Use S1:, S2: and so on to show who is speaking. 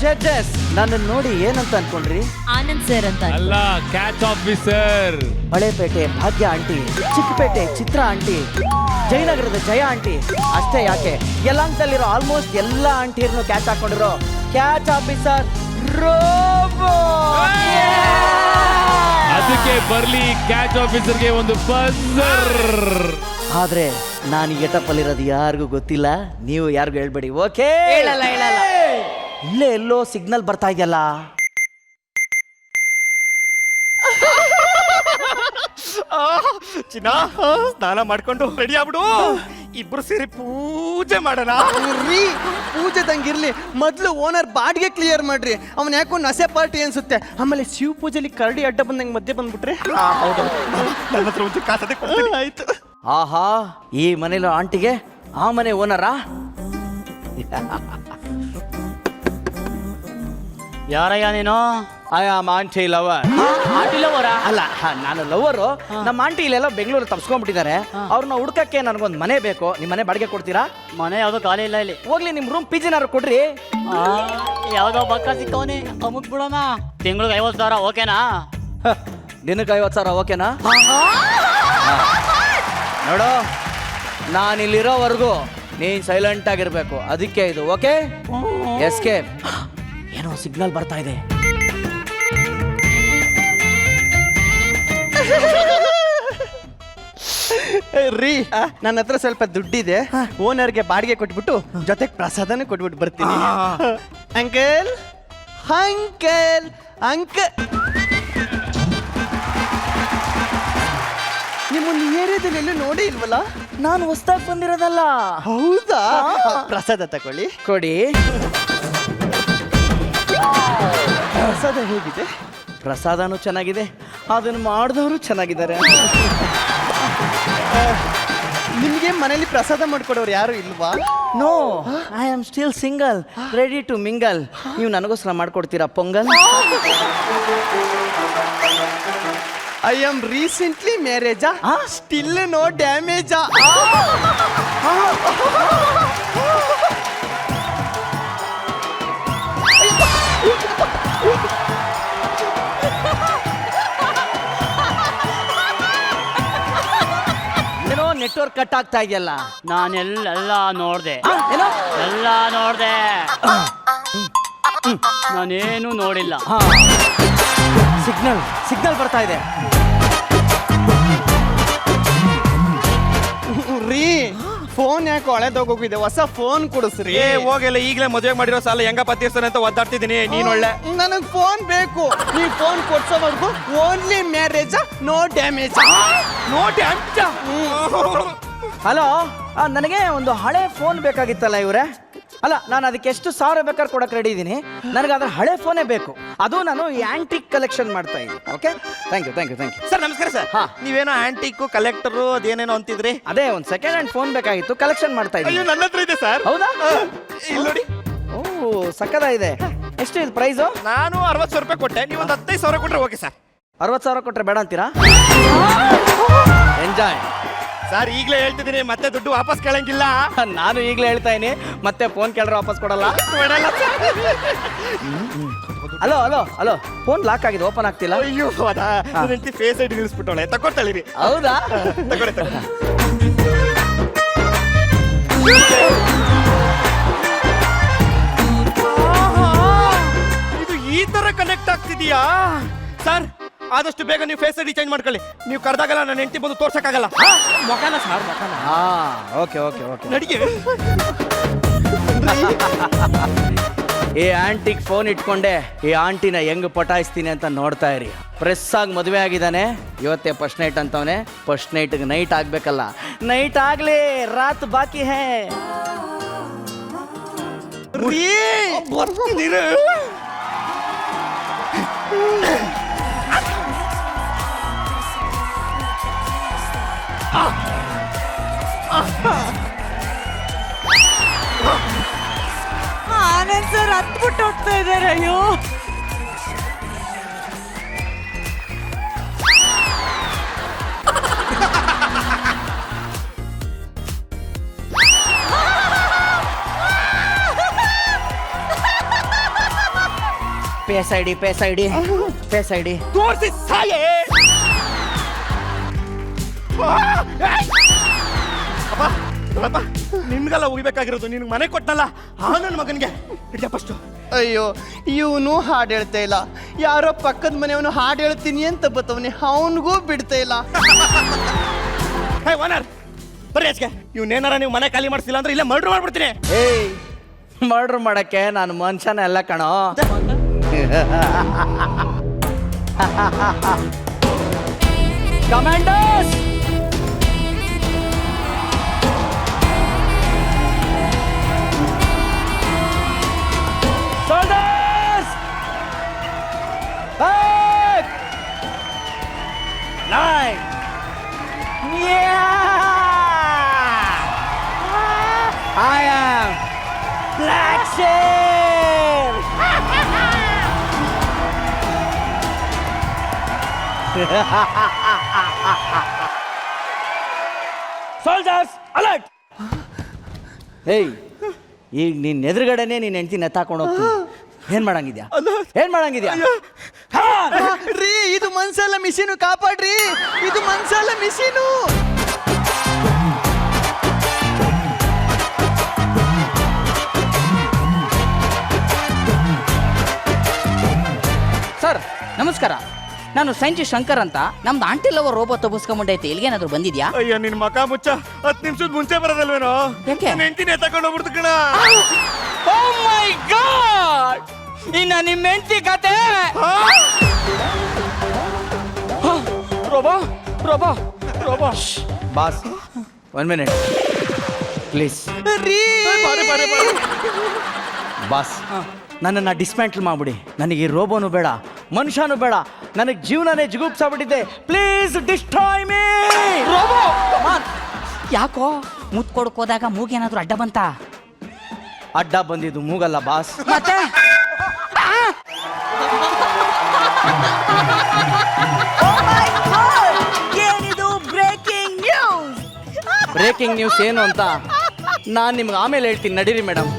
S1: Judges ನನ್ನ ನೋಡಿ ಏನಂತ ಅನ್ಕೊಂಡ್ರಿ?
S2: ಆನಂದ್ ಸರ್ ಅಂತ
S3: ಅಲ್ಲ, catch officer.
S1: Halepete Bhagya aunty, Chikkapete Chitra aunty, ಜಯನಗರದ ಜಯ ಆಂಟಿ. ಅಷ್ಟೇ ಯಾಕೆ, ಯಲಹಂಕದಲ್ಲಿರೋ ಆಲ್ಮೋಸ್ಟ್ ಎಲ್ಲ ಆಂಟಿಯರ್ನು ಕ್ಯಾಚ್ ಹಾಕೊಂಡಿರೋ ಕ್ಯಾಚ್ ಆಫೀಸರ್ ರೋಬೋ.
S3: ಅದಕ್ಕೆ ಬರ್ಲಿ ಕ್ಯಾಚ್ ಆಫೀಸರ್ಗೆ ಒಂದು ಬಜರ್.
S1: ಆದ್ರೆ ನಾನು ಈ ಗೆಟಪ್ ಅಲ್ಲಿರೋದು ಯಾರಿಗೂ ಗೊತ್ತಿಲ್ಲ, ನೀವು ಯಾರಿಗೂ ಹೇಳ್ಬೇಡಿ, ಓಕೆ?
S2: ಹೇಳಲ್ಲ.
S1: ಇಲ್ಲೇ ಎಲ್ಲೋ ಸಿಗ್ನಲ್ ಬರ್ತಾ ಇದೆಯಲ್ಲ.
S4: ಚಿನ್ನ, ಸ್ನಾನ ಮಾಡ್ಕೊಂಡು ರೆಡಿ ಆಗ್ಬಿಡು, ಇಬ್ರು ಸೇರಿ ಪೂಜೆ ಮಾಡೋಣ.
S5: ಪೂಜೆ ತಂಗಿರ್ಲಿ, ಮೊದ್ಲು ಓನರ್ ಬಾಡಿಗೆ ಕ್ಲಿಯರ್ ಮಾಡ್ರಿ. ಅವನ್ ಯಾಕೋ ನಸೆ ಪಾರ್ಟಿ ಅನ್ಸುತ್ತೆ. ಆಮೇಲೆ ಶಿವ ಪೂಜೆಲಿ ಕರಡಿ ಅಡ್ಡ ಬಂದಂಗೆ ಮಧ್ಯೆ ಬಂದ್ಬಿಟ್ರೆ.
S4: ಹೌದು, ನನ್ನ ಹತ್ರ ಒಂದು ಕಾಸದೆ ಕೊಡ್ತೀನಿ.
S5: ಆಯ್ತು.
S1: ಆಹಾ, ಈ ಮನೇಲಿ ಆಂಟಿಗೆ ಆ ಮನೆ ಓನರಾ?
S6: ಯಾರಯ್ಯ ನೀನು?
S1: I am aunty lover.
S6: Aunty ಲವರ?
S1: ಅಲ್ಲ, ನಾನು ಲವರು. ನಮ್ಮ ಆಂಟಿ ಇಲ್ಲೆಲ್ಲ ಬೆಂಗಳೂರು ತಪ್ಸ್ಕೊಂಡ್ಬಿಟ್ಟಿದ್ದಾರೆ. ಅವ್ರನ್ನ ಹುಡ್ಕಕ್ಕೆ ನನಗೊಂದು ಮನೆ ಬೇಕು. ನಿಮ್ಮ ಮನೆ ಬಾಡಿಗೆ ಕೊಡ್ತೀರಾ?
S6: ಮನೆ ಯಾವ್ದೋ ಖಾಲಿ ಇಲ್ಲ ಇಲ್ಲಿ.
S1: ಹೋಗ್ಲಿ, ನಿಮ್ ರೂಮ್ ಪಿಜಿನಾರು ಕೊಡ್ರಿ.
S6: ಯಾವ್ದೋ ಬಕ್ಕ ಸಿಕ್ಕವನಿ, ಅಮುಕ್ ಬಿಡೋಣ. ತಿಂಗಳಿಗೆ 50,000 ಓಕೆನಾ?
S1: ದಿನಕ್ಕೆ 50,000 ಓಕೆನಾ? ನೋಡು, ನಾನಿಲ್ಲಿರೋವರೆಗೂ ನೀನ್ ಸೈಲೆಂಟ್ ಆಗಿರ್ಬೇಕು. ಅದಕ್ಕೆ ಇದು ಓಕೆ? ಎಸ್ಕೆ. ಏನೋ ಸಿಗ್ನಲ್ ಬರ್ತಾ ಇದೆ.
S5: ರೀ, ನನ್ನ ಹತ್ರ ಸ್ವಲ್ಪ ದುಡ್ಡಿದೆ. ಓನರ್ಗೆ ಬಾಡಿಗೆ ಕೊಟ್ಬಿಟ್ಟು ಜೊತೆಗೆ ಪ್ರಸಾದನೂ ಕೊಟ್ಬಿಟ್ಟು ಬರ್ತೀನಿ. ಅಂಕಲ್ ಅಂಕಲ್ ಅಂಕಲ್, ನಿಮ್ಮನ್ನ ಏರಿಯಾದಲ್ಲಿ ಎಲ್ಲೂ ನೋಡಿ ಇಲ್ವಲ್ಲ?
S1: ನಾನು ಹೊಸ್ದಾಗಿ ಬಂದಿರೋದಲ್ಲ.
S5: ಹೌದಾ? ಪ್ರಸಾದ ತಗೊಳ್ಳಿ.
S1: ಕೊಡಿ.
S5: ಪ್ರಸಾದ ಹೇಗಿದೆ?
S1: ಪ್ರಸಾದನೂ ಚೆನ್ನಾಗಿದೆ, ಅದನ್ನು ಮಾಡಿದವರು ಚೆನ್ನಾಗಿದ್ದಾರೆ.
S5: ನಿಮ್ಗೆ ಮನೇಲಿ ಪ್ರಸಾದ ಮಾಡ್ಕೊಡೋರು ಯಾರು ಇಲ್ವಾ?
S1: No, I am still single, ready to mingle. ನೀವು ನನಗೋಸ್ಕರ ಮಾಡ್ಕೊಡ್ತೀರಾ ಪೊಂಗಲ್?
S5: ಐ ಆಮ್ ರೀಸೆಂಟ್ಲಿ ಮ್ಯಾರೇಜಾ, ಸ್ಟಿಲ್ ನೋ ಡ್ಯಾಮೇಜಾ.
S1: ಏನೋ ನೆಟ್ವರ್ಕ್ ಕಟ್ ಆಗ್ತಾ ಇದೆಯಲ್ಲ.
S6: ನಾನೆಲ್ಲ ನೋಡ್ದೆ,
S1: ಏನೋ
S6: ಎಲ್ಲ ನೋಡ್ದೆ. ನಾನೇನು ನೋಡಿಲ್ಲ.
S1: ಸಿಗ್ನಲ್ ಬರ್ತಾ ಇದೆ.
S5: ರೀ, ಫೋನ್ ಯಾಕೆ ಹಳೆದೋಗೋಗಿದೆ? ಹೊಸ ಫೋನ್ ಕೊಡಿಸ್ರಿ.
S4: ಹೋಗಿಲ್ಲ, ಈಗಲೇ ಮದುವೆ ಮಾಡಿರೋ ಸಾಲ ಹೆಂಗ ಪತ್ತೀರ್ತಾನೆ ಅಂತ ಒದ್ದಾಡ್ತಿದ್ದೀನಿ. ನೀನ್ ಒಳ್ಳೆ.
S5: ನನಗ್ ಫೋನ್ ಬೇಕು. ನೀವು ಫೋನ್ ಕೊಡ್ಸೋವರೆಗೂ only marriage, no damage.
S4: No damage.
S1: Hello, ನನಗೆ ಒಂದು ಹಳೆ ಫೋನ್ ಬೇಕಾಗಿತ್ತಲ್ಲ ಇವ್ರೆ. ಅಲ್ಲ, ನಾನು ಅದಕ್ಕೆ ಎಷ್ಟು ಸಾವಿರ ಬೇಕಾದ್ರೆ ಕೊಡಕ್ಕೆ ರೆಡಿ ಇದ್ದೀನಿ. ನನಗೆ ಅದ್ರ ಹಳೆ ಫೋನೇ ಬೇಕು. ಅದು ನಾನು ಆಂಟಿಕ್ ಕಲೆಕ್ಷನ್ ಮಾಡ್ತಾ ಇದ್ದೀನಿ. Okay, thank you.
S4: ಸರ್ ನಮಸ್ಕಾರ ಸರ್.
S1: ಹಾ.
S4: ನೀವೇನೋ ಆಂಟಿಕ್ ಕಲೆಕ್ಟರು ಅದೇನೇನೋ ಅಂತಿದ್ರಿ.
S1: ಅದೇ ಒಂದು ಸೆಕೆಂಡ್ ಹ್ಯಾಂಡ್ ಫೋನ್ ಬೇಕಾಗಿತ್ತು, ಕಲೆಕ್ಷನ್ ಮಾಡ್ತಾ
S4: ಅಯ್ಯೋ,
S1: ಇದ್ದೀನಿ.
S4: ನನ್ನ ಹತ್ರ ಇದೆ ಸರ್.
S1: ಹೌದಾ?
S4: ಇಲ್ಲಿ ನೋಡಿ.
S1: ಓ, ಸಕ್ಕದಾಗಿದೆ. ಎಷ್ಟು ಇದು ಪ್ರೈಸು?
S4: ನಾನು 60,000 ರೂಪಾಯಿ ಕೊಟ್ಟೆ, ನೀವು ಒಂದು 15,000 ಕೊಟ್ರೆ ಓಕೆ ಸರ್.
S1: 60,000 ಕೊಟ್ರೆ ಬೇಡ ಅಂತೀರಾ? ಎಂಜಾಯ್.
S4: ಸರ್ ಈಗಲೇ ಹೇಳ್ತಿದ್ದೀನಿ, ಮತ್ತೆ ದುಡ್ಡು ವಾಪಸ್ ಕೇಳಂಗಿಲ್ಲ.
S1: ನಾನು ಈಗಲೇ ಹೇಳ್ತಾ ಇದೀನಿ, ಮತ್ತೆ ಫೋನ್ ಕೇಳಿದ್ರೆ ವಾಪಸ್ ಕೊಡಲ್ಲ. ಹಲೋ, ಫೋನ್ ಲಾಕ್ ಆಗಿದೆ, ಓಪನ್ ಆಗ್ತಿಲ್ಲ.
S4: ಅಯ್ಯೋ, ಅದಾ ಫೇಸ್ ಐಡಿ ನಿಲ್ಲಿಸ್ಬಿಟ್ಟವಳೆ. ತಗೊಳ್ತಾಳಿರಿ.
S1: ಹೌದಾ?
S4: ತಗೊಳ್ಳಿ. ಇದು ಈ ತರ ಕನೆಕ್ಟ್ ಆಗ್ತಿದೀಯಾ ಸರ್? ಆದಷ್ಟು ಬೇಗ ನೀವು ಫೇಸ್ ಐಡಿ ಚೇಂಜ್ ಮಾಡ್ಕೊಳ್ಳಿ. ನೀವು ಕರೆದಾಗಲ್ಲ ನನ್ನ ಹೆಂಡತಿ ಬಂದು ತೋರ್ಸಕ್ಕಾಗಲ್ಲ. ಮಕಾನ ಸರ್, ಮಕಾನ.
S1: ಓಕೆ.
S4: ನಡಿಗೆ.
S1: ಈ ಆಂಟಿಕ್ ಫೋನ್ ಇಟ್ಕೊಂಡೆ ಈ ಆಂಟಿನ ಹೆಂಗ್ ಪಟಾಯಿಸ್ತೀನಿ ಅಂತ ನೋಡ್ತಾ ಇರಿ. ಪ್ರೆಸ್ ಆಗಿ ಮದುವೆ ಆಗಿದ್ದಾನೆ, ಇವತ್ತೇ ಫಸ್ಟ್ ನೈಟ್ ಅಂತವನೆ. ಫಸ್ಟ್ ನೈಟ್ಗೆ ನೈಟ್ ಆಗ್ಬೇಕಲ್ಲ, ನೈಟ್ ಆಗ್ಲಿ, ರಾತ್ ಬಾಕಿ ಹೇ.
S4: ಬರ್ತಿದ್ದೀರ?
S2: ಆನಂದ್ ಸರ್ ಹತ್ಬಿಟ್ಟು ಹೋಗ್ತಾ ಇದ್ದಾರೆ. ಅಯ್ಯೋ,
S1: face ID face ID face ID
S4: ತೋರಿಸಿ ಸಾಯೇ ಅಪ್ಪ ನೋಡಪ್ಪ, ನಿನ್ಗೆಲ್ಲ ಉಗಿಬೇಕಾಗಿರೋದು ನಿನ್ಗೆ ಮನೆ ಕೊಟ್ಟನಲ್ಲ ಆ ನನ್ನ ಮಗನಿಗೆ ಇಡ್ಯ ಫಸ್ಟು.
S5: ಅಯ್ಯೋ ಇವನು ಹಾಡು ಹೇಳ್ತಾ ಇಲ್ಲ, ಯಾರೋ ಪಕ್ಕದ ಮನೆಯವನು ಹಾಡು ಹೇಳ್ತೀನಿ ಅಂತ ಬತ್ತವನಿ, ಅವನಿಗೂ ಬಿಡ್ತಾ ಇಲ್ಲ.
S4: ಹೇ ಓನರ್ ಬರ್ರಿ ಆಚೆಗೆ. ಇವ್ನೇನಾರ ನೀವು ಮನೆ ಖಾಲಿ ಮಾಡಿಸಿಲ್ಲ ಅಂದ್ರೆ ಇಲ್ಲೇ ಮರ್ಡರ್ ಮಾಡ್ಬಿಡ್ತೀನಿ.
S1: ಏಯ್ ಮರ್ಡರ್ ಮಾಡಕ್ಕೆ ನಾನು ಮನುಷ್ಯನ ಎಲ್ಲ ಕಣೋ. Commanders soldiers back line yeah I am Black Shield soldiers alert hey ಈಗ ನಿನ್ನ ಎದುರುಗಡೆನೆ ನೀನ್ ಹೆಂಡತಿ ನೆತ್ತಾಕೊಂಡು ಹೋಗ್ತೀನಿ. ಏನ್ ಮಾಡಂಗಿದ್ಯಾ ಏನ್ ಮಾಡಂಗಿದ್ಯಾ
S5: ರೀ ಇದು ಮನ್ಸಲ್ಲ ಮಿಷಿನು, ಕಾಪಾಡ್ರಿ, ಇದು ಮನ್ಸಲ್ಲ ಮಿಷಿನು.
S6: ಸರ್ ನಮಸ್ಕಾರ, ನಾನು ಸೈಂಟಿಸ್ಟ್ ಶಂಕರ್ ಅಂತ. ನಮ್ದು ಆಂಟಿ ಲವರ್ ರೋಬೋ ತಪ್ಪಿಸ್ಕೊಂಡ್ಬಿಟ್ಟೈತೆ, ಇಲ್ಲಿಗೇನಾದ್ರು ಬಂದಿದ್ಯಾ?
S4: ಅಯ್ಯೋ ನಿನ್ ಮಕ ಮುಚ್ಚ, 10 ನಿಮಿಷದ ಮುಂಚೆ ಬರೋದಲ್ವೇನೋ?
S6: ಯಾಕೆ?
S4: ಹೆಂಡತಿನೇ ತಗೊಂಡು ಹೋಗ್ಬಿಡ್ತು ಕಣ.
S1: ಓ ಮೈ ಗಾಡ್, ಇನ್ನ ನಿಮ್ಮ ಹೆಂಡತಿ ಕತೆ. Robo robo robo boss 1 minute please.
S5: ರೀ
S1: ಬಾಸ್ ನನ್ನನ್ನು ಡಿಸ್ಮ್ಯಾಂಟಲ್ ಮಾಡ್ಬಿಡಿ. ನನಗೆ ಈ ರೋಬೋನು ಬೇಡ, ಮನುಷ್ಯನೂ ಬೇಡ, ನನಗೆ ಜೀವನನೇ ಜಿಗುಪ್ಸಾಗ್ಬಿಟ್ಟಿದೆ. Please destroy me.
S6: ರೋಬೋ ಯಾಕೋ ಮುತ್ ಕೊಡಕ್ ಹೋದಾಗ ಮೂಗೇನಾದ್ರು ಅಡ್ಡ ಬಂತ?
S1: ಅಡ್ಡ ಬಂದಿದ್ದು ಮೂಗಲ್ಲ ಬಾಸ್,
S6: ಮತ್ತೆ
S2: ಏನಿದು ಬ್ರೇಕಿಂಗ್ ನ್ಯೂಸ್?
S1: ಬ್ರೇಕಿಂಗ್ ನ್ಯೂಸ್ ಏನು ಅಂತ ನಾನು ನಿಮ್ಗೆ ಆಮೇಲೆ ಹೇಳ್ತೀನಿ. ನಡೀರಿ ಮೇಡಮ್.